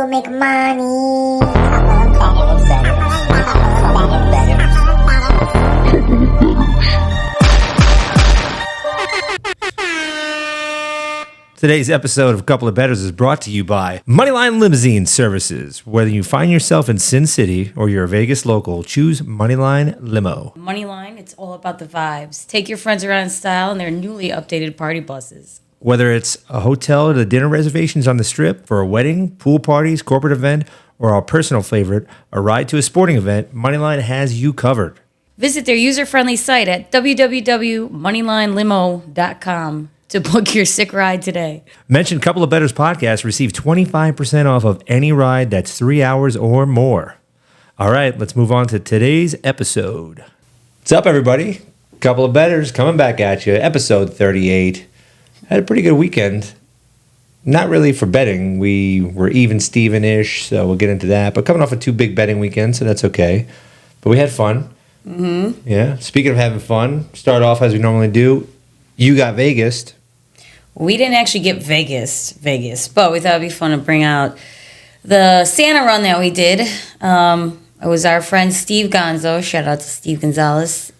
go make money. Today's episode of A Couple of Bettors is brought to you by Moneyline Limousine Services. Whether you find yourself in Sin City or you're a Vegas local, choose Moneyline Limo. Moneyline, it's all about the vibes. Take your friends around in style in their newly updated party buses. Whether it's a hotel or the dinner reservations on the Strip, for a wedding, pool parties, corporate event, or our personal favorite, a ride to a sporting event, Moneyline has you covered. Visit their user-friendly site at www.moneylinelimo.com to book your sick ride today. Mention Couple of Bettors podcast, receive 25% off of any ride that's 3 hours or more. All right, let's move on to today's episode. What's up, everybody? Couple of Bettors coming back at you. Episode 38. Had a pretty good weekend. Not really for betting. We were even Steven-ish, so we'll get into that. But coming off of 2 big betting weekends, so that's okay. But we had fun. Mm-hmm. Yeah. Speaking of having fun, start off as we normally do. You got Vegas. We didn't actually get Vegas, but we thought it'd be fun to bring out the Santa run that we did. It was our friend Steve Gonzo. Shout out to Steve Gonzalez,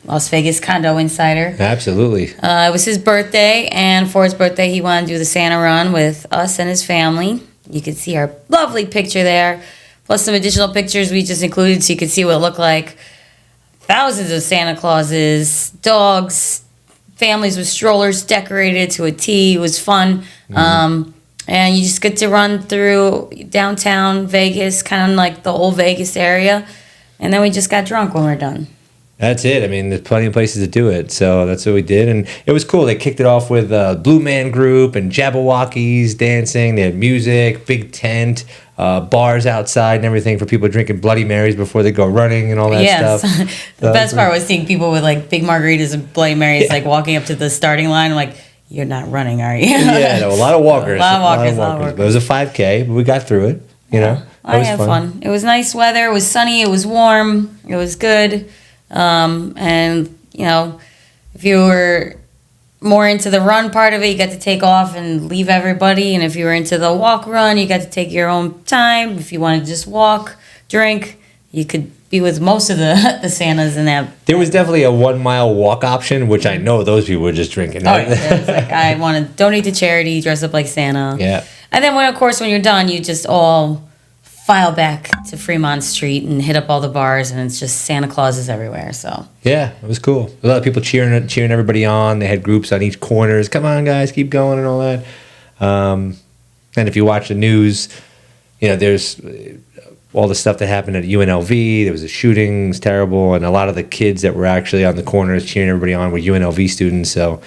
Las Vegas condo insider. Absolutely. It was his birthday, and for his birthday, he wanted to do the Santa run with us and his family. You can see our lovely picture there, plus some additional pictures we just included so you could see what it looked like. Thousands of Santa Clauses, dogs, families with strollers decorated to a T. It was fun. Mm-hmm. And you just get to run through downtown Vegas, kind of like the old Vegas area. And then we just got drunk when we were done. That's it. I mean, there's plenty of places to do it. So that's what we did. And it was cool. They kicked it off with a Blue Man Group and Jabberwockies dancing. They had music, big tent, bars outside and everything for people drinking Bloody Marys before they go running and all that stuff. The best part was seeing people with like big margaritas and Bloody Marys like walking up to the starting line. I'm like, you're not running, are you? Yeah, no, a lot of walkers. A lot of walkers. But it was a 5K, but we got through it. You know, I had fun. It was nice weather. It was sunny. It was warm. It was good. And, you know, if you were more into the run part of it, you got to take off and leave everybody. And if you were into the walk run, you got to take your own time. If you wanted to just walk, drink, you could be with most of the Santas in that. There was definitely a 1 mile walk option, which I know those people were just drinking. Oh, yeah. It was like, I want to donate to charity, dress up like Santa. Yeah. And then, when you're done, you just all file back to Fremont Street and hit up all the bars, and it's just Santa Clauses everywhere. So yeah, it was cool. A lot of people cheering everybody on. They had groups on each corners. Come on, guys, keep going and all that. And if you watch the news, you know, there's all the stuff that happened at UNLV. There was a shooting, it was terrible, and a lot of the kids that were actually on the corners cheering everybody on were UNLV students. So,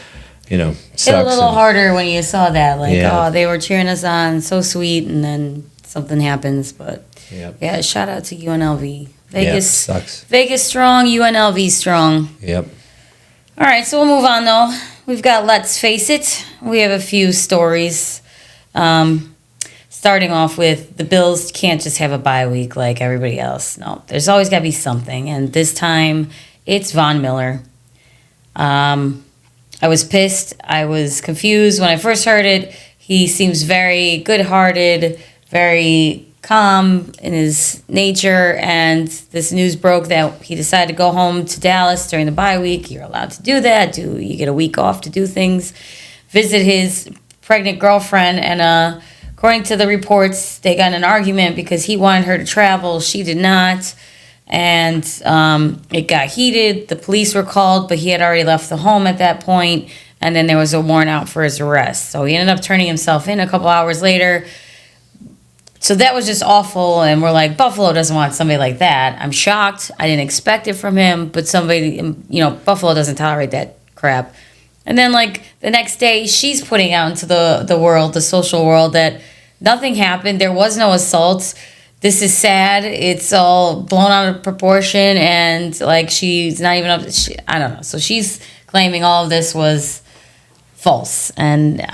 you know, it hit a little harder when you saw that. Like, yeah. Oh, they were cheering us on, so sweet, and then something happens. But yeah, shout out to UNLV. Vegas sucks. Vegas strong, UNLV strong. Yep. All right, so we'll move on though. We've got Let's Face It. We have a few stories. Starting off with the Bills can't just have a bye week like everybody else. No, there's always got to be something. And this time, it's Von Miller. I was pissed. I was confused when I first heard it. He seems very good-hearted, very calm in his nature. And this news broke that he decided to go home to Dallas during the bye week. You're allowed to do that. You get a week off to do things. Visit his pregnant girlfriend, and according to the reports, they got in an argument because he wanted her to travel. She did not. And it got heated. The police were called, but he had already left the home at that point. And then there was a warrant out for his arrest. So he ended up turning himself in a couple hours later. So that was just awful. And we're like, Buffalo doesn't want somebody like that. I'm shocked. I didn't expect it from him. But Buffalo doesn't tolerate that crap. And then, like, the next day, she's putting out into the world, the social world, that nothing happened. There was no assault. This is sad. It's all blown out of proportion. And, like, she's not even up. I don't know. So she's claiming all of this was false. And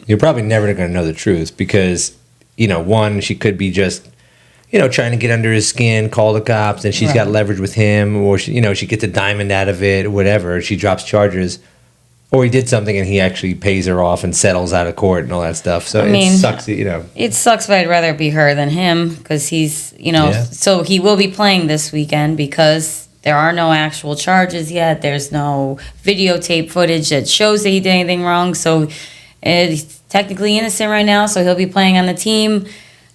you're probably never going to know the truth because, you know, one, she could be just, you know, trying to get under his skin, call the cops, and she's got leverage with him, or, she gets a diamond out of it, whatever. She drops charges. Or he did something and he actually pays her off and settles out of court and all that stuff. So it sucks, It sucks, but I'd rather it be her than him because he's, so he will be playing this weekend because there are no actual charges yet. There's no videotape footage that shows that he did anything wrong. So he's technically innocent right now, so he'll be playing on the team.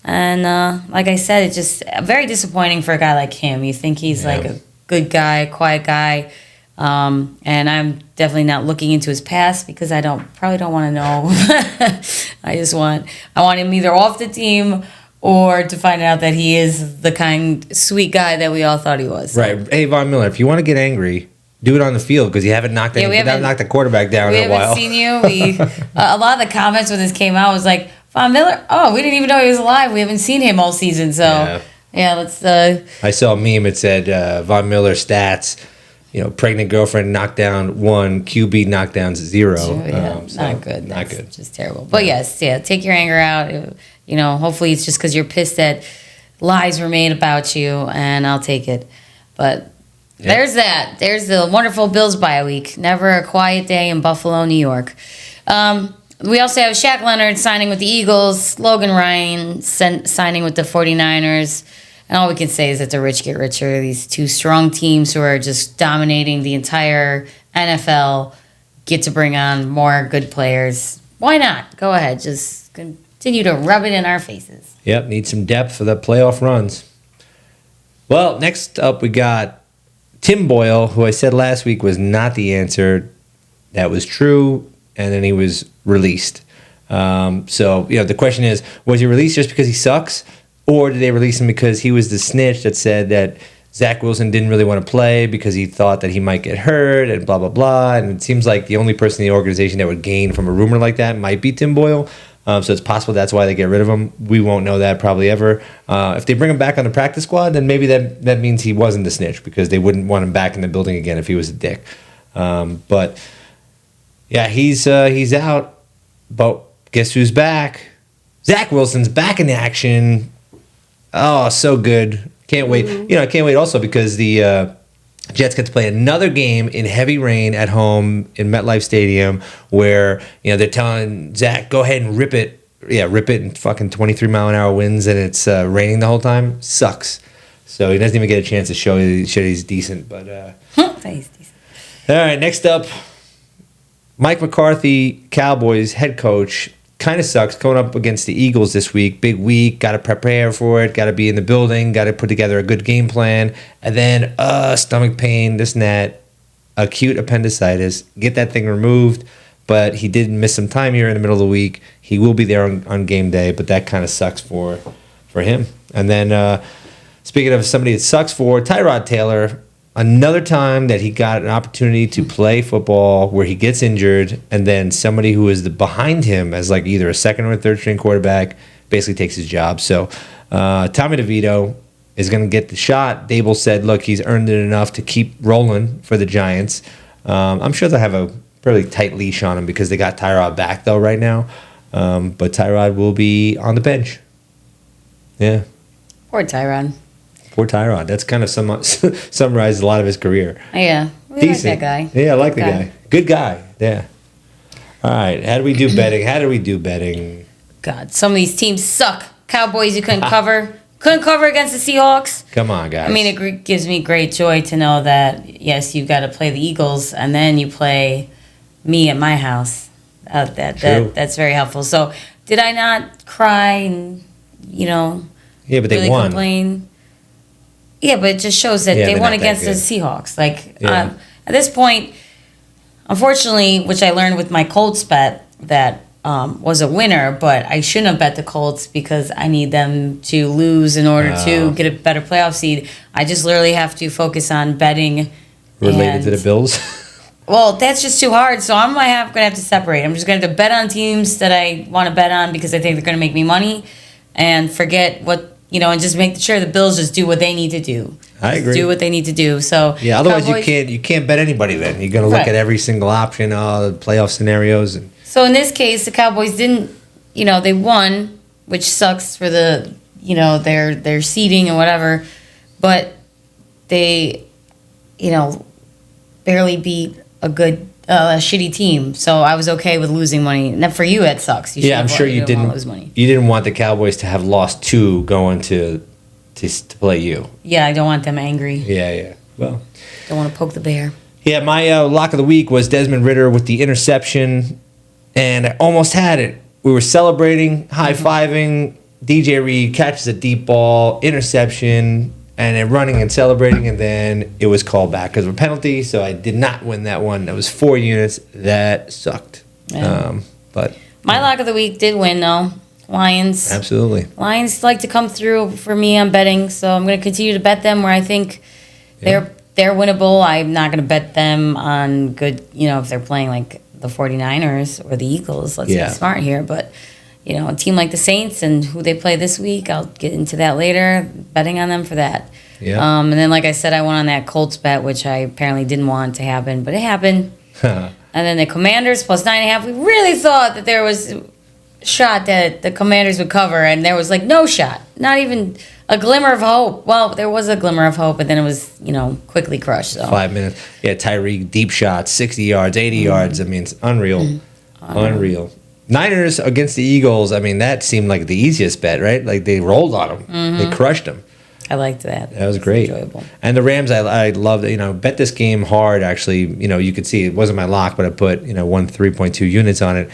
And like I said, it's just very disappointing for a guy like him. You think he's like a good guy, quiet guy. And I'm definitely not looking into his past because I probably don't want to know. I want him either off the team or to find out that he is the kind, sweet guy that we all thought he was. Right. Hey, Von Miller, if you want to get angry, do it on the field because you haven't knocked the quarterback down in a while. We haven't seen you. A lot of the comments when this came out was like, Von Miller, we didn't even know he was alive. We haven't seen him all season. So, let's... I saw a meme. It said, Von Miller stats... pregnant girlfriend knockdown 1, QB knockdowns 0. Not good. Not good. Just terrible. But take your anger out. Hopefully it's just because you're pissed that lies were made about you, and I'll take it. But there's that. There's the wonderful Bills bye week. Never a quiet day in Buffalo, New York. We also have Shaq Leonard signing with the Eagles, Logan Ryan signing with the 49ers. And all we can say is that the rich get richer. These two strong teams who are just dominating the entire NFL get to bring on more good players. Why not? Go ahead. Just continue to rub it in our faces. Yep, need some depth for the playoff runs. Well, next up we got Tim Boyle, who I said last week was not the answer. That was true, and then he was released. The question is, was he released just because he sucks? Or did they release him because he was the snitch that said that Zach Wilson didn't really want to play because he thought that he might get hurt and blah, blah, blah. And it seems like the only person in the organization that would gain from a rumor like that might be Tim Boyle. So it's possible that's why they get rid of him. We won't know that probably ever. If they bring him back on the practice squad, then maybe that means he wasn't the snitch because they wouldn't want him back in the building again if he was a dick. He's out. But guess who's back? Zach Wilson's back in action. Oh, so good. Can't wait. I can't wait also because the Jets get to play another game in heavy rain at home in MetLife Stadium where, they're telling Zach, go ahead and rip it. Yeah, rip it in fucking 23-mile-an-hour winds and it's raining the whole time. Sucks. So he doesn't even get a chance to show he's decent. But he's decent. All right, next up, Mike McCarthy, Cowboys head coach. Kind of sucks going up against the Eagles this week. Big week. Got to prepare for it. Got to be in the building. Got to put together a good game plan. And then, stomach pain, this and that. Acute appendicitis. Get that thing removed. But he did miss some time here in the middle of the week. He will be there on game day, but that kind of sucks for him. And then, speaking of somebody it sucks for, Tyrod Taylor. Another time that he got an opportunity to play football where he gets injured and then somebody who is behind him as like either a second or a third string quarterback basically takes his job. So Tommy DeVito is going to get the shot. Dable said, look, he's earned it enough to keep rolling for the Giants. I'm sure they'll have a fairly tight leash on him because they got Tyrod back though right now. But Tyrod will be on the bench. Yeah. Poor Tyrod. Poor Tyrod. That's kind of summarizes a lot of his career. Yeah. We Decent. like that guy. Yeah, I like the guy. Good guy. Yeah. All right. How do we do betting? God, some of these teams suck. Cowboys, you couldn't cover. Couldn't cover against the Seahawks. Come on, guys. I mean, it gives me great joy to know that, yes, you've got to play the Eagles, and then you play me at my house. That's very helpful. So, did I not cry and, Yeah, but they really won. Complain? Yeah, but it just shows that they won against the Seahawks. At this point, unfortunately, which I learned with my Colts bet, that was a winner, but I shouldn't have bet the Colts because I need them to lose in order to get a better playoff seed. I just literally have to focus on betting. Related to the Bills? Well, that's just too hard, so I'm going to have to separate. I'm just going to have to bet on teams that I want to bet on because I think they're going to make me money and forget what... and just make sure the Bills just do what they need to do. I agree. Do what they need to do. So yeah, otherwise Cowboys, you can't bet anybody then. You're going to look at every single option, the playoff scenarios. So in this case, the Cowboys didn't, they won, which sucks for the, their seeding and whatever, but they, barely beat a good a shitty team, so I was okay with losing money. And for you, that sucks. I'm sure you didn't lose money. You didn't want the Cowboys to have lost 2 going to play you. Yeah, I don't want them angry. Yeah. Well, Don't want to poke the bear. yeah. My lock of the week was Desmond Ridder with the interception, and I almost had it. We were celebrating, high-fiving. DJ Reed catches a deep ball, interception, and then running and celebrating, and then it was called back because of a penalty. So I did not win that one. That was 4 units. That sucked. Yeah. But my lock of the week did win though. Lions. Absolutely. Lions like to come through for me on betting, so I'm going to continue to bet them where I think they're winnable. I'm not going to bet them on good, if they're playing like the 49ers or the Eagles. Let's be smart here, but a team like the Saints and who they play this week, I'll get into that later, betting on them for that. Yeah. And then, like I said, I went on that Colts bet, which I apparently didn't want to happen, but it happened. And then the Commanders plus 9.5. We really thought that there was a shot that the Commanders would cover, and there was like no shot, not even a glimmer of hope. Well, there was a glimmer of hope, but then it was, quickly crushed. So 5 minutes. Yeah, Tyreek, deep shots, 60 yards, 80 yards. I mean, it's unreal. Unreal. Niners against the Eagles, I mean, that seemed like the easiest bet, right? Like, they rolled on them. They crushed them. I liked that. That was great. Enjoyable. And the Rams, I loved it. Bet this game hard, actually. You could see it wasn't my lock, but I put, 3.2 units on it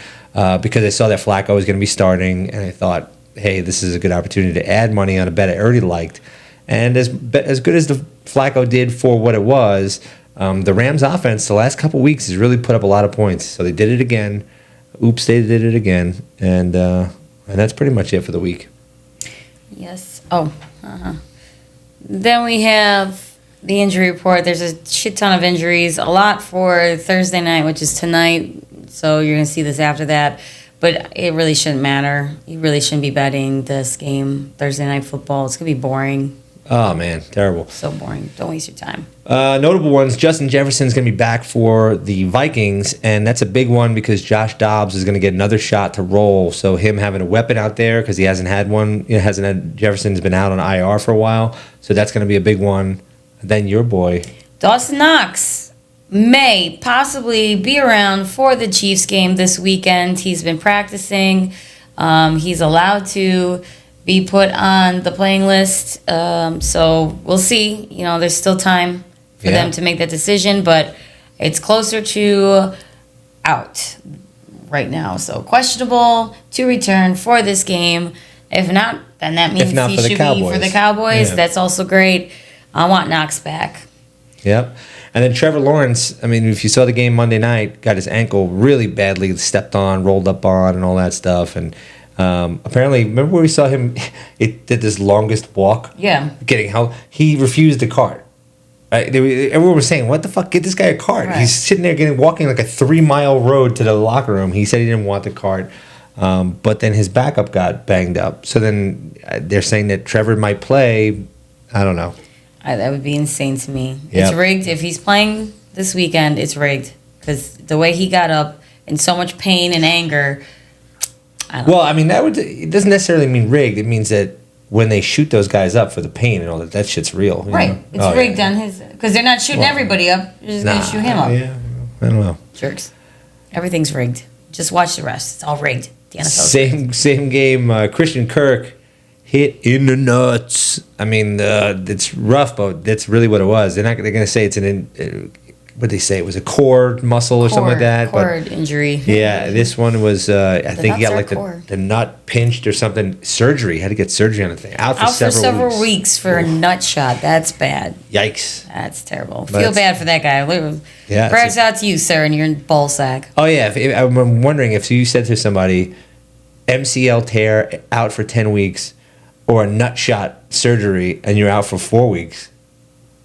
because I saw that Flacco was going to be starting, and I thought, hey, this is a good opportunity to add money on a bet I already liked. And as good as the Flacco did for what it was, the Rams offense the last couple weeks has really put up a lot of points. So they did it again. Oops, they did it again. And that's pretty much it for the week. Yes. Then we have the injury report. There's a shit ton of injuries. A lot for Thursday night, which is tonight. So you're going to see this after that. But it really shouldn't matter. You really shouldn't be betting this game, Thursday night football. It's going to be boring. Oh, man, terrible. So boring. Don't waste your time. Notable ones, Justin Jefferson's going to be back for the Vikings, and that's a big one because Josh Dobbs is going to get another shot to roll. So him having a weapon out there because he hasn't had one, Jefferson's been out on IR for a while, so that's going to be a big one. And then your boy. Dawson Knox may possibly be around for the Chiefs game this weekend. He's been practicing. He's allowed to be put on the playing list. So we'll see. There's still time for them to make that decision, but it's closer to out right now. So questionable to return for this game. If not, then that means he should be for the Cowboys. Yeah. That's also great. I want Knox back. Yep. And then Trevor Lawrence, I mean, if you saw the game Monday night, got his ankle really badly stepped on, rolled up on, and all that stuff. And apparently, remember where we saw him? It did this longest walk. Yeah. Getting help. He refused the cart. Everyone was saying, "What the fuck? Get this guy a cart." Right. He's sitting there walking like a 3-mile road to the locker room. He said he didn't want the cart, but then his backup got banged up. So then they're saying that Trevor might play. I don't know. That would be insane to me. Yep. It's rigged. If he's playing this weekend, it's rigged because the way he got up in so much pain and anger. I mean, it doesn't necessarily mean rigged. It means that when they shoot those guys up for the pain and all that shit's real. Right. It's rigged on his... Because they're not shooting everybody up. They're just going to shoot him up. Yeah, I don't know. Jerks. Everything's rigged. Just watch the rest. It's all rigged. The NFL same game. Christian Kirk hit in the nuts. I mean, it's rough, but that's really what it was. They're going to say it's what did they say? It was a core muscle or something like that. Cord injury. Yeah, this one was, I think he got like the nut pinched or something. Surgery. Had to get surgery on the thing. Out for several weeks for a nut shot. That's bad. Yikes. That's terrible. Feel bad for that guy. Yeah. Prayers out to you, sir, and your ball sack. Oh, yeah. I'm wondering if you said to somebody, MCL tear out for 10 weeks or a nut shot surgery and you're out for 4 weeks.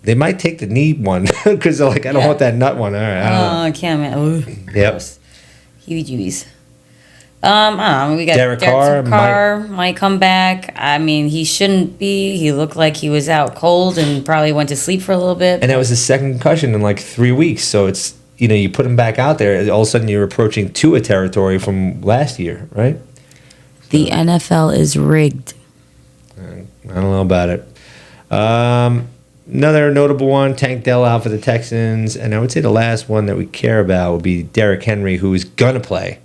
They might take the knee one because they're like, I don't want that nut one. All right. I can't, man. Yep. Huge. I don't know. We got Derek Carr might come back. I mean, he shouldn't be. He looked like he was out cold and probably went to sleep for a little bit. And that was his second concussion in like 3 weeks. So it's, you put him back out there, all of a sudden you're approaching Tua territory from last year, right? The NFL is rigged. I don't know about it. another notable one, Tank Dell out for the Texans. And I would say the last one that we care about would be Derrick Henry, who is going to play.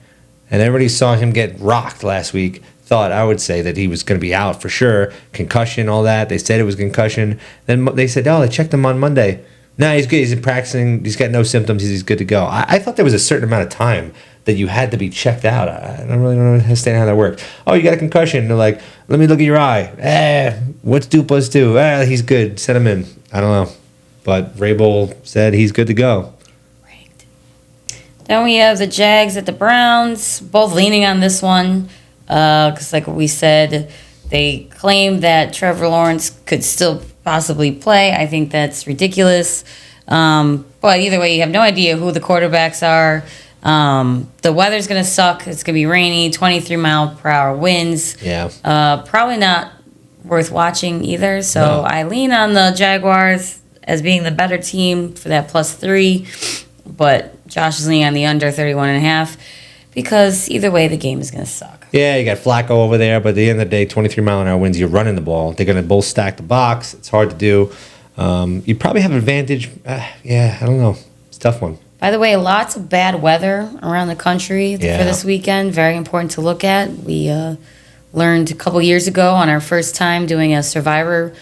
And everybody saw him get rocked last week. Thought, I would say, that he was going to be out for sure. Concussion, all that. They said it was concussion. Then they said, they checked him on Monday. No, he's good. He's practicing. He's got no symptoms. He's good to go. I thought there was a certain amount of time that you had to be checked out. I don't really understand how that worked. Oh, you got a concussion. They're like, let me look at your eye. What's 2 + 2? He's good. Send him in. I don't know. But Vrabel said he's good to go. Right. Then we have the Jags at the Browns, both leaning on this one. Because like we said, they claim that Trevor Lawrence could still possibly play. I think that's ridiculous. But either way, you have no idea who the quarterbacks are. The weather's going to suck. It's going to be rainy, 23-mile-per-hour winds. Yeah. Probably not worth watching either. So No. I lean on the Jaguars as being the better team for that +3. But Josh is leaning on the under 31.5 because either way, the game is going to suck. Yeah, you got Flacco over there, but at the end of the day, 23-mile-an-hour winds, you're running the ball. They're going to both stack the box. It's hard to do. You probably have an advantage. I don't know. It's a tough one. By the way, lots of bad weather around the country for this weekend. Very important to look at. We learned a couple years ago on our first time doing a survivor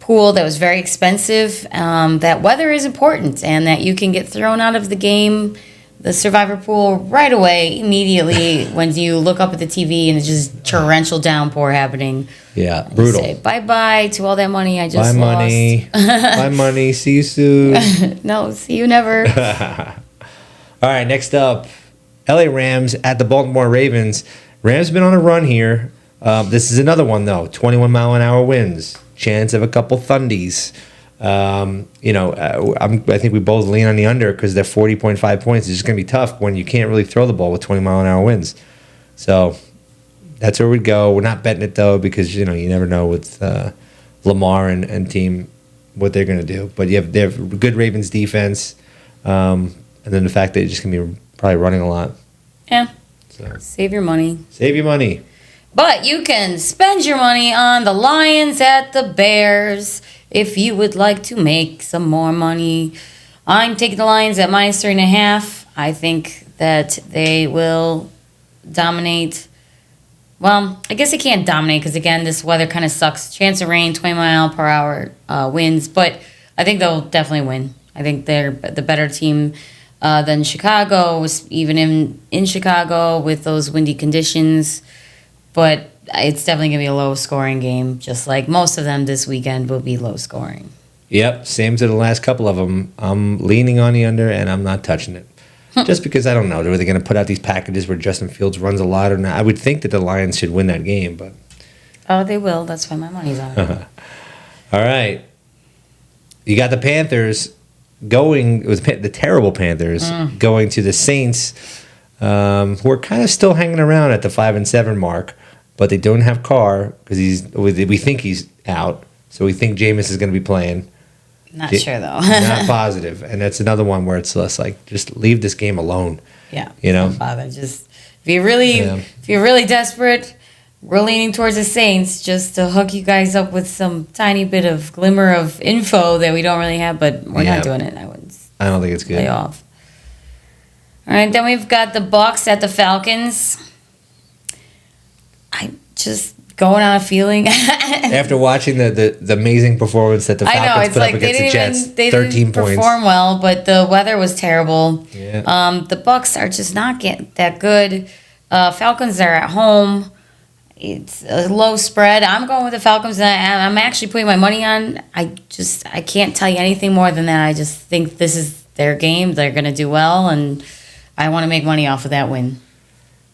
pool that was very expensive that weather is important and that you can get thrown out of the game, the survivor pool, right away, immediately when you look up at the TV and it's just torrential downpour happening. Yeah, And brutal. you say bye-bye to all that money I just Bye lost. money. Bye money. See you soon. No, see you never. All right, next up, LA Rams at the Baltimore Ravens. Rams been on a run here. This is another one, though. 21-mile-an-hour winds. Chance of a couple thundies. I think we both lean on the under because they're 40.5 points. It's just going to be tough when you can't really throw the ball with 20-mile-an-hour winds. So that's where we'd go. We're not betting it, though, because, you never know with Lamar and team what they're going to do. But they have good Ravens defense. And then the fact that you're just going to be probably running a lot. Yeah. So Save your money. save your money. But you can spend your money on the Lions at the Bears if you would like to make some more money. I'm taking the Lions at -3.5. I think that they will dominate. Well, I guess they can't dominate because, again, this weather kind of sucks. Chance of rain, 20-mile-per-hour winds. But I think they'll definitely win. I think they're the better team than Chicago, even in Chicago with those windy conditions. But it's definitely going to be a low-scoring game, just like most of them this weekend will be low-scoring. Yep, same to the last couple of them. I'm leaning on the under, and I'm not touching it. Just because I don't know. Are they going to put out these packages where Justin Fields runs a lot or not? I would think that the Lions should win that game, but... Oh, they will. That's why my money's on it. All right. You got the Panthers going... It was the terrible Panthers going to the Saints, who are kind of still hanging around at the 5-7 mark, but they don't have Carr because we think he's out. So we think Jameis is going to be playing. Not sure, though. Not positive. And that's another one where it's less like, just leave this game alone. Yeah. Don't bother. Just, if you're really desperate, we're leaning towards the Saints just to hook you guys up with some tiny bit of glimmer of info that we don't really have, but we're not doing it. I don't think it's good. Lay off. All right, then we've got the Bucks at the Falcons. I just going on a feeling. After watching the amazing performance that the Falcons put up against the Jets, 13 points. Perform well, but the weather was terrible. Yeah. The Bucks are just not getting that good. Falcons are at home. It's a low spread. I'm going with the Falcons, and I'm actually putting my money on. I can't tell you anything more than that. I just think this is their game. They're going to do well, and I want to make money off of that win.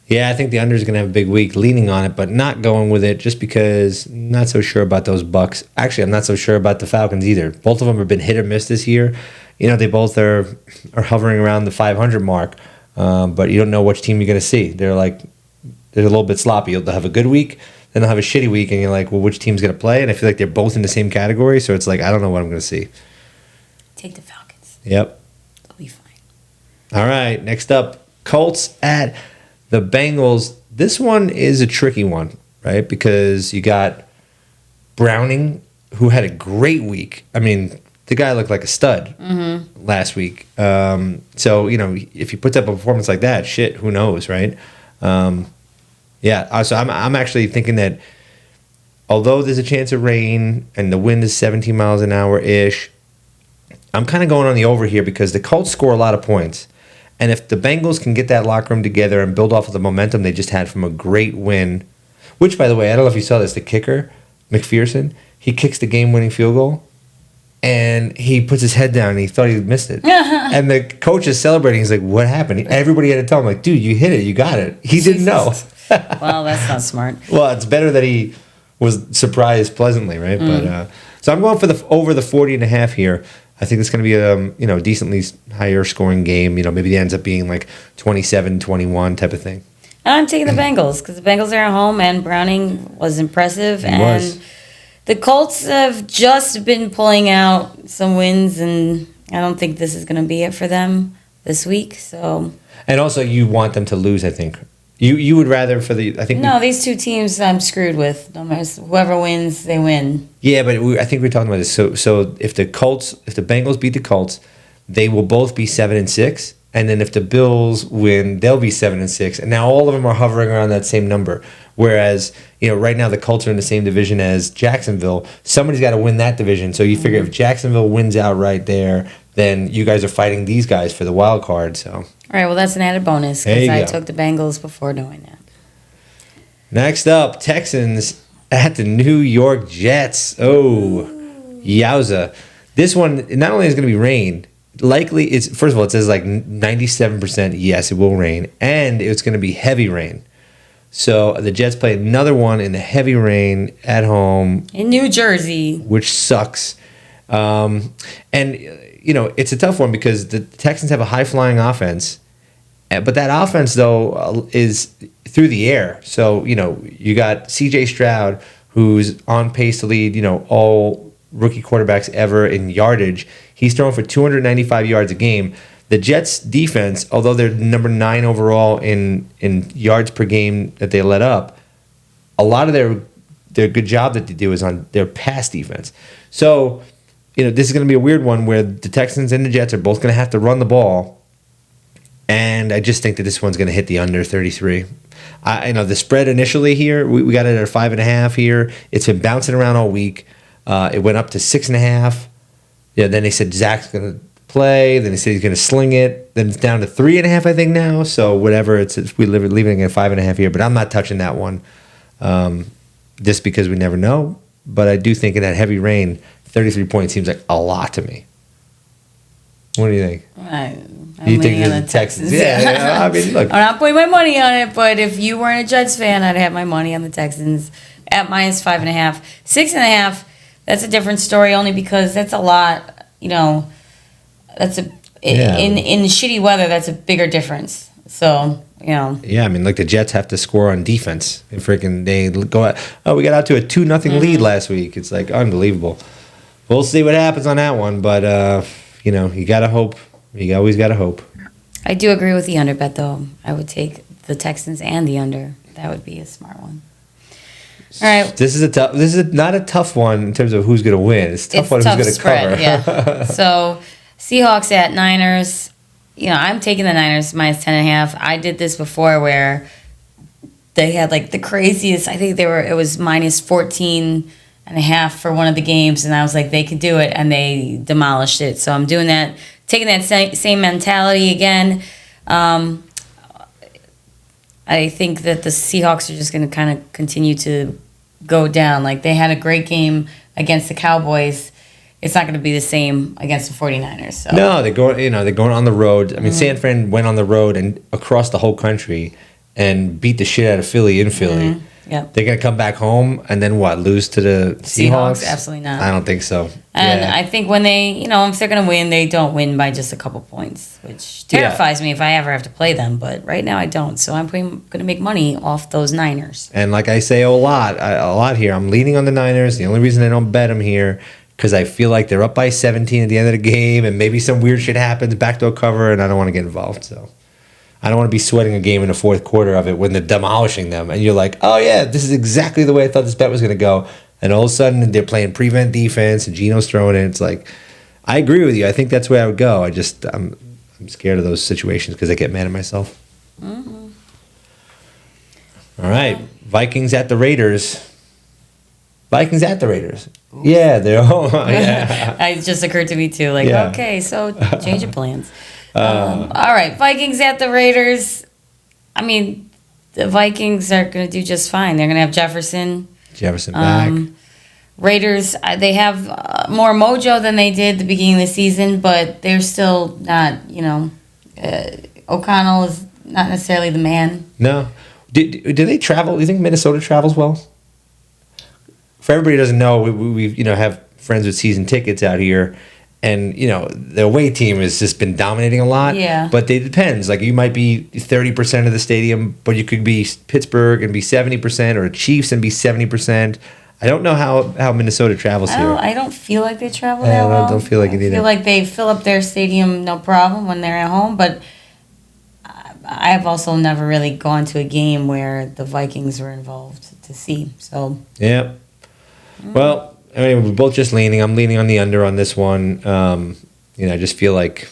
Yeah, I think the under is going to have a big week, leaning on it, but not going with it just because I'm not so sure about those Bucks. Actually, I'm not so sure about the Falcons either. Both of them have been hit or miss this year. They both are hovering around the 500 mark, but you don't know which team you're going to see. They're a little bit sloppy. They'll have a good week, then they'll have a shitty week, and you're like, well, which team's going to play? And I feel like they're both in the same category, so it's like, I don't know what I'm going to see. Take the Falcons. Yep. They'll be fine. All right, next up, Colts at the Bengals. This one is a tricky one, right? Because you got Browning who had a great week. I mean, the guy looked like a stud last week. So, if he puts up a performance like that, shit, who knows, right? So I'm actually thinking that although there's a chance of rain and the wind is 17 miles an hour-ish, I'm kind of going on the over here because the Colts score a lot of points. And if the Bengals can get that locker room together and build off of the momentum they just had from a great win, which, by the way, I don't know if you saw this, the kicker, McPherson, he kicks the game-winning field goal, and he puts his head down, and he thought he missed it. And the coach is celebrating. He's like, what happened? Everybody had to tell him, like, dude, you hit it. You got it. He didn't know. Well, that's not smart. Well, it's better that he was surprised pleasantly, right? But so I'm going for over the 40.5 here. I think it's going to be a decently higher scoring game. Maybe it ends up being like 27-21 type of thing. And I'm taking the Bengals because the Bengals are at home, and Browning was impressive. The Colts have just been pulling out some wins, and I don't think this is going to be it for them this week. So. And also, you want them to lose, I think. You would rather for the, I think. No, these two teams I'm screwed with. No matter whoever wins, they win. Yeah, but I think we're talking about this. So if the Bengals beat the Colts, they will both be 7-6, and then if the Bills win, they'll be 7-6. And now all of them are hovering around that same number. Whereas right now the Colts are in the same division as Jacksonville. Somebody's got to win that division. So you figure if Jacksonville wins out right there, then you guys are fighting these guys for the wild card. So. All right, well, that's an added bonus because I took the Bengals before doing that. Next up, Texans at the New York Jets. Oh, yowza. This one, not only is going to be rain, likely, first of all, it says like 97% yes, it will rain, and it's going to be heavy rain. So the Jets play another one in the heavy rain at home. In New Jersey. Which sucks. It's a tough one because the Texans have a high-flying offense, but that offense, though, is through the air. So, you got C.J. Stroud, who's on pace to lead, all rookie quarterbacks ever in yardage. He's throwing for 295 yards a game. The Jets' defense, although they're number 9 overall in yards per game that they let up, a lot of their good job that they do is on their pass defense. So, this is going to be a weird one where the Texans and the Jets are both going to have to run the ball. And I just think that this one's going to hit the under 33. The spread initially here, we got it at 5.5 here. It's been bouncing around all week. It went up to 6.5. Then they said Zach's going to play. Then they said he's going to sling it. Then it's down to 3.5, I think, now. So whatever, we're leaving it at 5.5 here. But I'm not touching that one just because we never know. But I do think in that heavy rain, 33 points seems like a lot to me. What do you think? I'm you think on the Texans. Yeah, I mean, look. I'm not putting my money on it, but if you weren't a Jets fan, I'd have my money on the Texans at minus 5.5. 6.5, that's a different story only because that's a lot, that's in shitty weather, that's a bigger difference. So, Yeah, I mean, the Jets have to score on defense. And freaking they go out. Oh, we got out to a 2-0 lead last week. It's like unbelievable. We'll see what happens on that one, but you gotta hope. You always gotta hope. I do agree with the under bet, though. I would take the Texans and the under. That would be a smart one. All right. This is not a tough one in terms of who's gonna win. It's a tough one who's gonna cover. Yeah. So Seahawks at Niners. I'm taking the Niners minus 10.5. I did this before where they had the craziest. I think it was minus 14.5 for one of the games, and I was like, they could do it, and they demolished it. So I'm doing that, taking that same mentality again. I think that the Seahawks are just going to kind of continue to go down. They had a great game against the Cowboys. It's not going to be the same against the 49ers. So. No, they're going on the road. I mean, San Fran went on the road and across the whole country and beat the shit out of Philly in Philly. Yep. They're going to come back home and then what, lose to the Seahawks? Absolutely not. I don't think so. And I think when they, if they're going to win, they don't win by just a couple points, which terrifies me if I ever have to play them. But right now I don't. So I'm going to make money off those Niners. And like I say a lot here, I'm leaning on the Niners. The only reason I don't bet them here because I feel like they're up by 17 at the end of the game and maybe some weird shit happens, backdoor cover, and I don't want to get involved. So I don't want to be sweating a game in the fourth quarter of it when they're demolishing them. And you're like, oh, yeah, this is exactly the way I thought this bet was going to go. And all of a sudden, they're playing prevent defense, and Geno's throwing it. It's like, I agree with you. I think that's where I would go. I'm scared of those situations because I get mad at myself. Mm-hmm. All right. Vikings at the Raiders. Yeah, they're all. Yeah. It just occurred to me too. Like, okay, so change of plans. All right, Vikings at the Raiders. I mean, the Vikings are going to do just fine. They're going to have Jefferson back. Raiders, they have more mojo than they did at the beginning of the season, but they're still not, O'Connell is not necessarily the man. No. Do they travel? Do you think Minnesota travels well? For everybody who doesn't know, we have friends with season tickets out here, and the away team has just been dominating a lot. Yeah. But it depends. Like, you might be 30% of the stadium, but you could be Pittsburgh and be 70%, or Chiefs and be 70%. I don't know how Minnesota travels here. I don't feel like they travel that well. I don't feel like it either. I feel like they fill up their stadium no problem when they're at home, but I've also never really gone to a game where the Vikings were involved to see. So yeah. Well, I mean, we're both just leaning. I'm leaning on the under on this one. I just feel like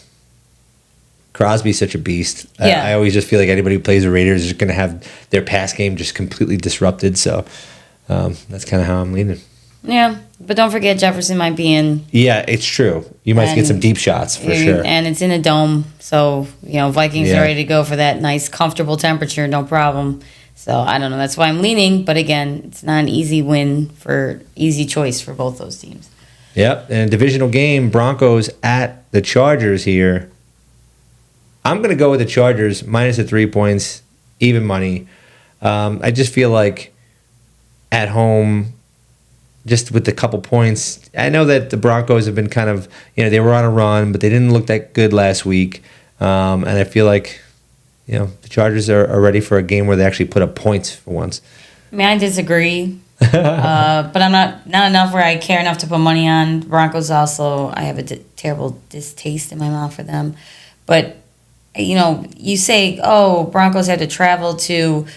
Crosby's such a beast. Yeah. I always just feel like anybody who plays the Raiders is going to have their pass game just completely disrupted. So that's kind of how I'm leaning. Yeah, but don't forget Jefferson might be in. Yeah, it's true. You might get some deep shots for sure. And it's in a dome, so Vikings are ready to go for that nice, comfortable temperature, no problem. So I don't know. That's why I'm leaning. But again, it's not an easy choice for both those teams. Yep. And a divisional game, Broncos at the Chargers here. I'm going to go with the Chargers minus the 3 points, even money. I just feel like at home, just with the couple points, I know that the Broncos have been kind of, they were on a run, but they didn't look that good last week. And I feel like, the Chargers are ready for a game where they actually put up points for once. I mean, I disagree. But I'm not enough where I care enough to put money on. Broncos also, I have a terrible distaste in my mouth for them. But, you say, Broncos had to travel to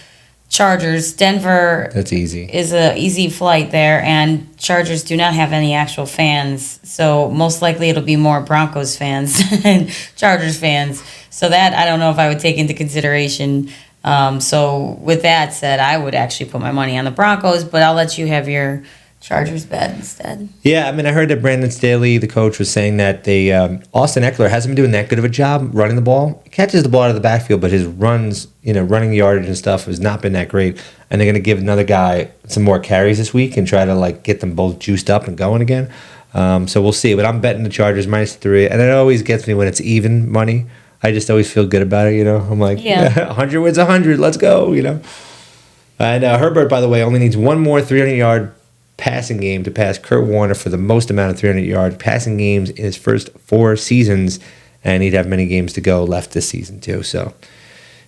Chargers. Denver. That's easy. Is a easy flight there, and Chargers do not have any actual fans. So most likely it'll be more Broncos fans than Chargers fans. So that I don't know if I would take into consideration. So with that said, I would actually put my money on the Broncos, but I'll let you have your Chargers bet instead. Yeah, I mean, I heard that Brandon Staley, the coach, was saying that they Austin Eckler hasn't been doing that good of a job running the ball. He catches the ball out of the backfield, but his runs, running yardage and stuff has not been that great. And they're going to give another guy some more carries this week and try to get them both juiced up and going again. So we'll see. But I'm betting the Chargers minus 3, and it always gets me when it's even money. I just always feel good about it, I'm like, 100 wins 100, let's go, And Herbert, by the way, only needs one more 300-yard passing game to pass Kurt Warner for the most amount of 300-yard passing games in his first 4 seasons, and he'd have many games to go left this season too. So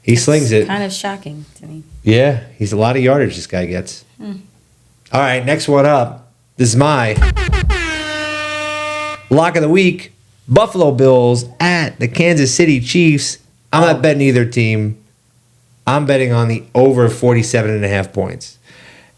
he slings it. Kind of shocking to me. Yeah, he's a lot of yardage this guy gets. All right, next one up. This is my lock of the week. Buffalo Bills at the Kansas City Chiefs. I'm not betting either team. I'm betting on the over 47.5 points.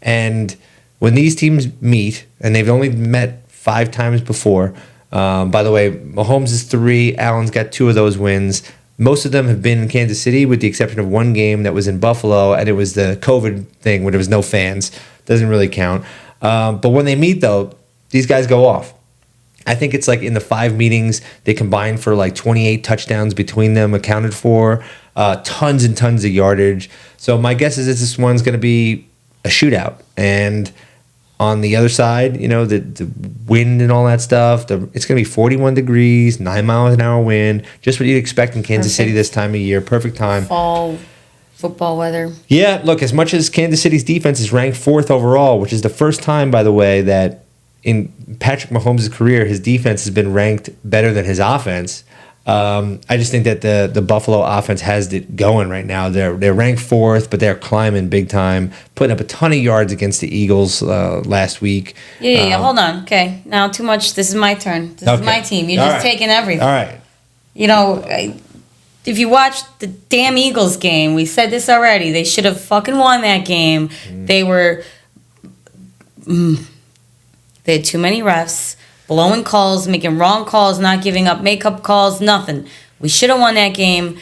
And when these teams meet, and they've only met 5 times before, by the way, Mahomes is 3, Allen's got 2 of those wins. Most of them have been in Kansas City, with the exception of one game that was in Buffalo, and it was the COVID thing where there was no fans. Doesn't really count. But when they meet, though, these guys go off. I think it's in the 5 meetings, they combined for 28 touchdowns between them accounted for, tons and tons of yardage. So my guess is this one's going to be a shootout. And on the other side, the wind and all that stuff, it's going to be 41 degrees, 9 miles an hour wind, just what you'd expect in Kansas City this time of year. Perfect time. Fall football weather. Yeah, look, as much as Kansas City's defense is ranked 4th overall, which is the first time, by the way, that in Patrick Mahomes' career, his defense has been ranked better than his offense. I just think that the Buffalo offense has it going right now. They're ranked 4th, but they're climbing big time, putting up a ton of yards against the Eagles last week. Yeah. Hold on. Okay, now too much. This is my turn. This is my team. You're just taking everything. All right. If you watched the damn Eagles game, we said this already. They should have fucking won that game. They were They had too many refs, blowing calls, making wrong calls, not giving up make-up calls, nothing. We should have won that game.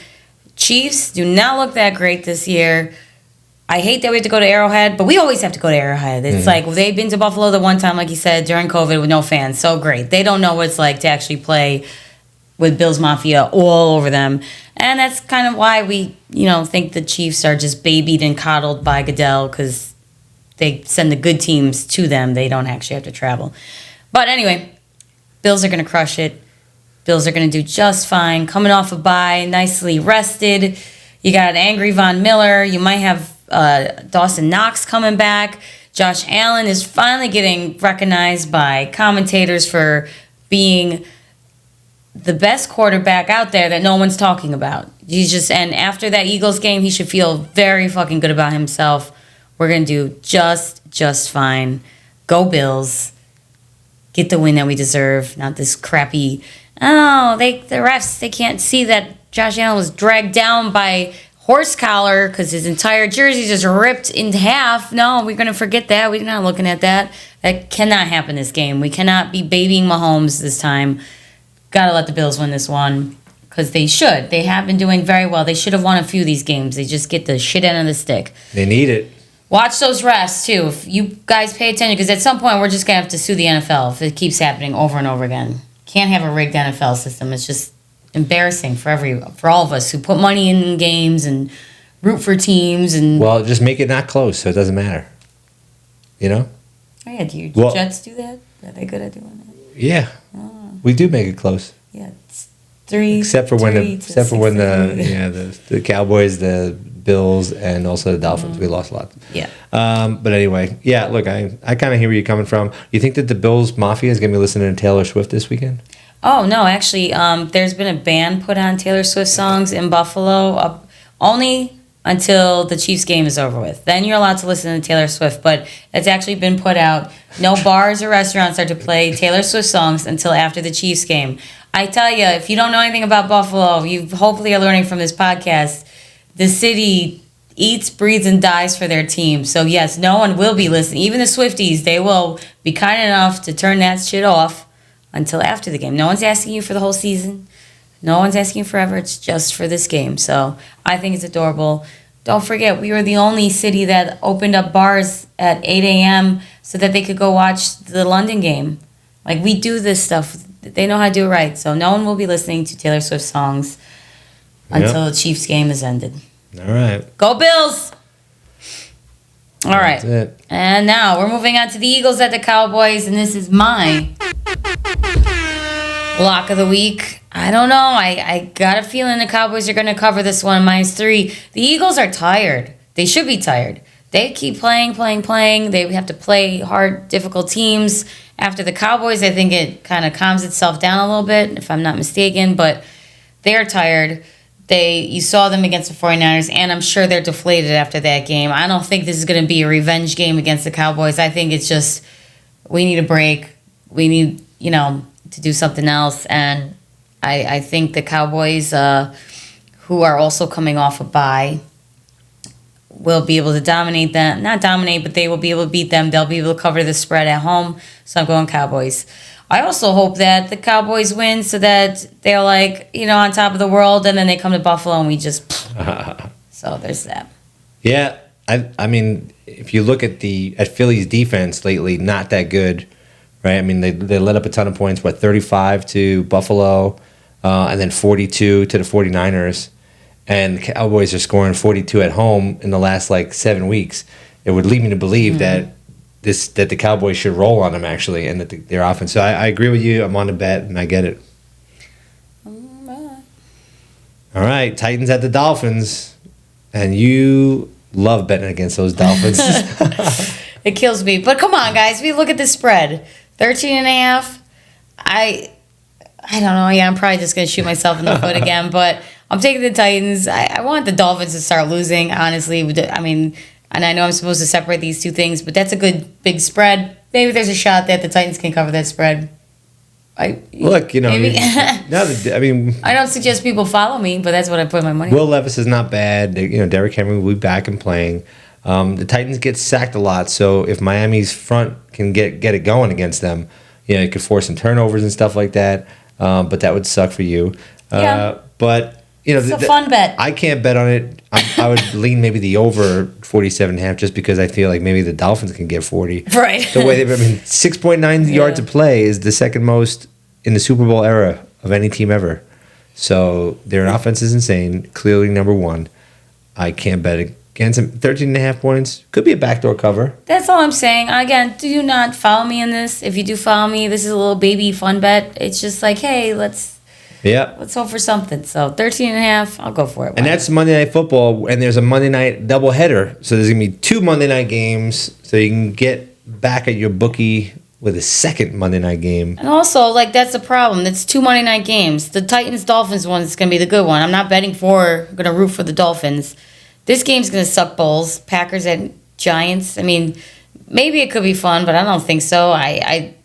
Chiefs do not look that great this year. I hate that we have to go to Arrowhead, but we always have to go to Arrowhead. It's like they've been to Buffalo the one time, like you said, during COVID with no fans. So great. They don't know what it's like to actually play with Bills Mafia all over them. And that's kind of why we, think the Chiefs are just babied and coddled by Goodell, because they send the good teams to them. They don't actually have to travel. But anyway, Bills are going to crush it. Bills are going to do just fine. Coming off a bye, nicely rested. You got angry Von Miller. You might have Dawson Knox coming back. Josh Allen is finally getting recognized by commentators for being the best quarterback out there that no one's talking about. And after that Eagles game, he should feel very fucking good about himself. We're going to do just fine. Go Bills. Get the win that we deserve. Not this crappy, the refs, they can't see that Josh Allen was dragged down by horse collar because his entire jersey just ripped in half. No, we're going to forget that. We're not looking at that. That cannot happen this game. We cannot be babying Mahomes this time. Got to let the Bills win this one because they should. They have been doing very well. They should have won a few of these games. They just get the shit end of the stick. They need it. Watch those refs, too. If you guys pay attention, because at some point we're just going to have to sue the NFL if it keeps happening over and over again. Can't have a rigged NFL system. It's just embarrassing for all of us who put money in games and root for teams. Well, just make it not close so it doesn't matter. Oh, yeah. Do Jets do that? Are they good at doing that? Yeah. Oh. We do make it close. Yeah. It's 3 except for when the Cowboys, the Bills, and also the Dolphins. We lost a lot. Yeah. But anyway, yeah, look, I kind of hear where you're coming from. You think that the Bills Mafia is going to be listening to Taylor Swift this weekend? Oh, no, actually, there's been a ban put on Taylor Swift songs in Buffalo only until the Chiefs game is over with. Then you're allowed to listen to Taylor Swift, but it's actually been put out. No bars or restaurants are to play Taylor Swift songs until after the Chiefs game. I tell you, if you don't know anything about Buffalo, you hopefully are learning from this podcast. The city eats, breathes, and dies for their team. So, yes, no one will be listening. Even the Swifties, they will be kind enough to turn that shit off until after the game. No one's asking you for the whole season. No one's asking you forever. It's just for this game. So, I think it's adorable. Don't forget, we were the only city that opened up bars at 8 a.m. so that they could go watch the London game. Like, we do this stuff. They know how to do it right. So, no one will be listening to Taylor Swift songs until the Chiefs game is ended. All right. Go Bills! All right. That's it. And now we're moving on to the Eagles at the Cowboys, and this is my lock of the week. I don't know. I got a feeling the Cowboys are going to cover this one, -3. The Eagles are tired. They should be tired. They keep playing. They have to play hard, difficult teams. After the Cowboys, I think it kind of calms itself down a little bit, if I'm not mistaken, but they're tired. You saw them against the 49ers, and I'm sure they're deflated after that game. I don't think this is going to be a revenge game against the Cowboys. I think it's just we need a break. We need, to do something else. And I think the Cowboys, who are also coming off a bye, will be able to dominate them. Not dominate, but they will be able to beat them. They'll be able to cover the spread at home. So I'm going Cowboys. I also hope that the Cowboys win so that they're on top of the world, and then they come to Buffalo and we just... So there's that. Yeah, I mean, if you look at Philly's defense lately, not that good, right? I mean, they let up a ton of points, 35 to Buffalo, and then 42 to the 49ers, and the Cowboys are scoring 42 at home in the last 7 weeks. It would lead me to believe that the Cowboys should roll on them, actually, and that their offense. So I agree with you. I'm on the bet, and I get it. All right, Titans at the Dolphins, and you love betting against those Dolphins. It kills me. But come on, guys. We look at the spread. 13.5. I don't know. Yeah, I'm probably just going to shoot myself in the foot again, but I'm taking the Titans. I want the Dolphins to start losing, honestly. I mean... And I know I'm supposed to separate these two things, but that's a good big spread. Maybe there's a shot that the Titans can cover that spread. Look, maybe. I don't suggest people follow me, but that's what I put my money on. Will Levis is not bad. Derrick Henry will be back and playing. The Titans get sacked a lot, so if Miami's front can get it going against them, it could force some turnovers and stuff like that. But that would suck for you. Yeah. But it's a fun bet. I can't bet on it. I would lean maybe the over 47.5 just because I feel like maybe the Dolphins can get 40. Right. The way 6.9 yards a play is the second most in the Super Bowl era of any team ever. So their offense is insane. Clearly number one. I can't bet against them. 13.5 points could be a backdoor cover. That's all I'm saying. Again, do not follow me in this. If you do follow me, this is a little baby fun bet. It's just like, hey, let's hope for something. So 13.5, I'll go for it. And that's Monday Night Football, and there's a Monday night doubleheader. So there's going to be 2 Monday night games, so you can get back at your bookie with a second Monday night game. And also, that's the problem. It's 2 Monday night games. The Titans-Dolphins one is going to be the good one. I'm not betting going to root for the Dolphins. This game's going to suck balls. Packers at Giants. Maybe it could be fun, but I don't think so. I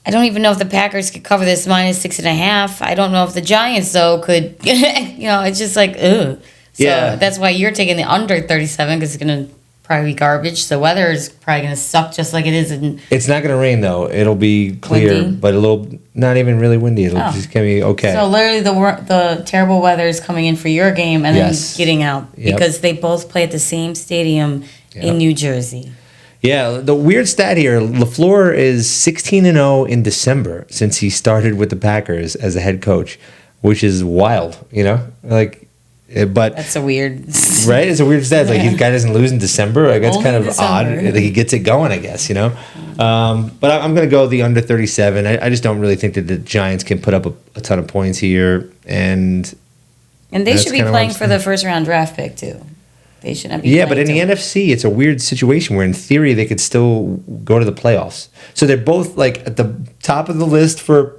don't even know if the Packers could cover this -6.5. I don't know if the Giants, though, could. It's just like, ugh. So that's why you're taking the under 37 because it's going to probably be garbage. The weather is probably going to suck just like it is. It's not going to rain, though. It'll be clear, windy. But not even really windy. It'll just going to be okay. So literally the terrible weather is coming in for your game and then getting out because they both play at the same stadium in New Jersey. Yeah, the weird stat here, LaFleur is 16-0 in December since he started with the Packers as a head coach, which is wild, but that's a weird right? It's a weird stat. Like the guy doesn't lose in December. That's kind of odd. Like he gets it going, I guess, But I'm going to go the under 37. I just don't really think that the Giants can put up a ton of points here, and they should be playing for the first round draft pick too. They shouldn't be. Yeah, but in the NFC, it's a weird situation where, in theory, they could still go to the playoffs. So they're both at the top of the list for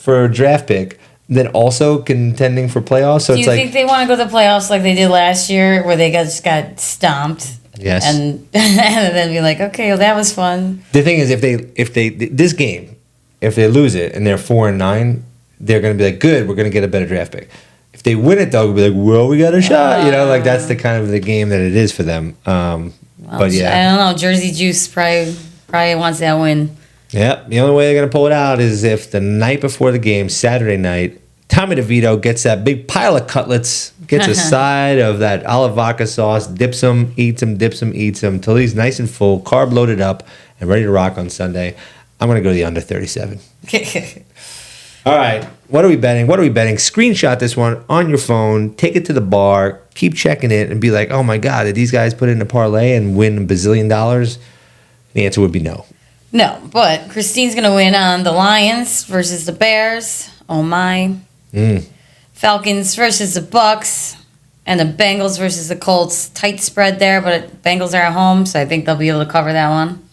a draft pick, then also contending for playoffs. So do you think they want to go to the playoffs like they did last year, where they just got stomped? Yes. And then be like, okay, well, that was fun. The thing is, if they lose it and they're 4-9, they're going to be like, good, we're going to get a better draft pick. If they win it, though, we'll be like, well, we got a shot. That's the kind of the game that it is for them. But yeah. I don't know. Jersey Juice probably wants that win. Yeah. The only way they're going to pull it out is if the night before the game, Saturday night, Tommy DeVito gets that big pile of cutlets, gets a side of that olive vodka sauce, dips them, eats them, until he's nice and full, carb loaded up, and ready to rock on Sunday. I'm going to go to the under 37. All right, what are we betting? Screenshot this one on your phone, take it to the bar, keep checking it, and be like, oh my God, did these guys put in a parlay and win $1 bazillion? The answer would be no. No, but Christine's going to win on the Lions versus the Bears. Oh my. Falcons versus the Bucks. And the Bengals versus the Colts. Tight spread there, but Bengals are at home, so I think they'll be able to cover that one.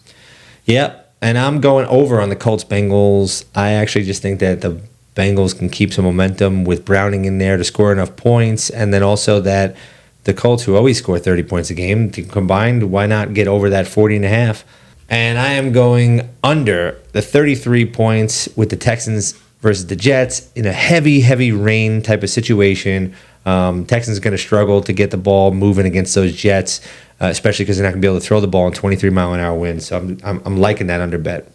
Yep. And I'm going over on the Colts-Bengals. I actually just think that the Bengals can keep some momentum with Browning in there to score enough points. And then also that the Colts, who always score 30 points a game, combined, why not get over that 40.5? And I am going under the 33 points with the Texans versus the Jets in a heavy, heavy rain type of situation. Texans going to struggle to get the ball moving against those Jets. Especially because they're not going to be able to throw the ball in 23-mile-an-hour winds. So I'm liking that under bet.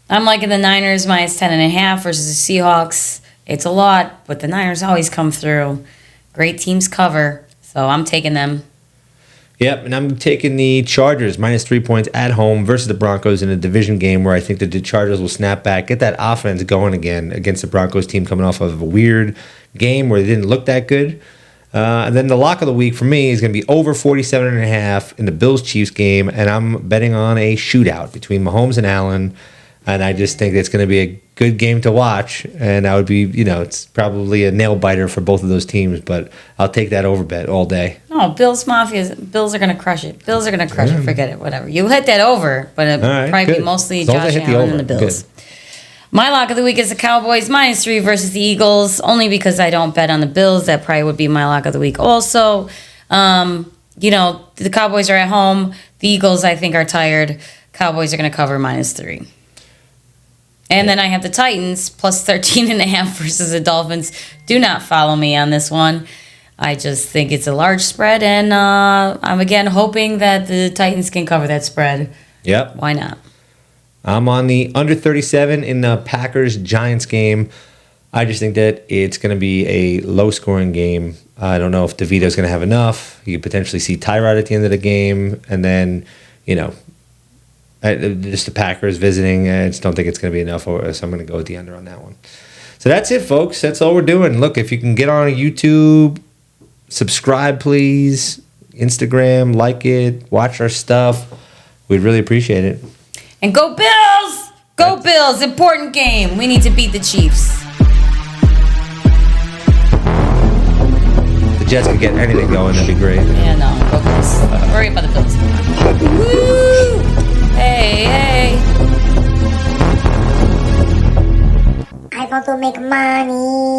I'm liking the Niners -10.5 versus the Seahawks. It's a lot, but the Niners always come through. Great teams cover, so I'm taking them. Yep, and I'm taking the Chargers -3 points at home versus the Broncos in a division game where I think that the Chargers will snap back, get that offense going again against the Broncos team coming off of a weird game where they didn't look that good. And then the lock of the week for me is going to be over 47.5 in the Bills-Chiefs game, and I'm betting on a shootout between Mahomes and Allen, and I just think it's going to be a good game to watch, and I would be, it's probably a nail-biter for both of those teams, but I'll take that over bet all day. No, Bills Mafia, Bills are going to crush it. Bills are going to crush it, forget it, whatever. You hit that over, but it'll probably be mostly Josh Allen and the Bills. Good. My lock of the week is the Cowboys -3 versus the Eagles, only because I don't bet on the Bills. That probably would be my lock of the week also. The Cowboys are at home. The Eagles, I think, are tired. Cowboys are going to cover -3. And then I have the Titans +13.5 versus the Dolphins. Do not follow me on this one. I just think it's a large spread, and I'm again hoping that the Titans can cover that spread. Yep. Why not? I'm on the under 37 in the Packers-Giants game. I just think that it's going to be a low-scoring game. I don't know if DeVito's going to have enough. You could potentially see Tyrod at the end of the game, and then, just the Packers visiting. I just don't think it's going to be enough, so I'm going to go with the under on that one. So that's it, folks. That's all we're doing. Look, if you can get on YouTube, subscribe, please. Instagram, like it, watch our stuff. We'd really appreciate it. And go Bills! Go Bills! Important game. We need to beat the Chiefs. The Jets could get anything going, that'd be great. Yeah, no, go Bills. Worry about the Bills. Woo! Hey! I want to make money.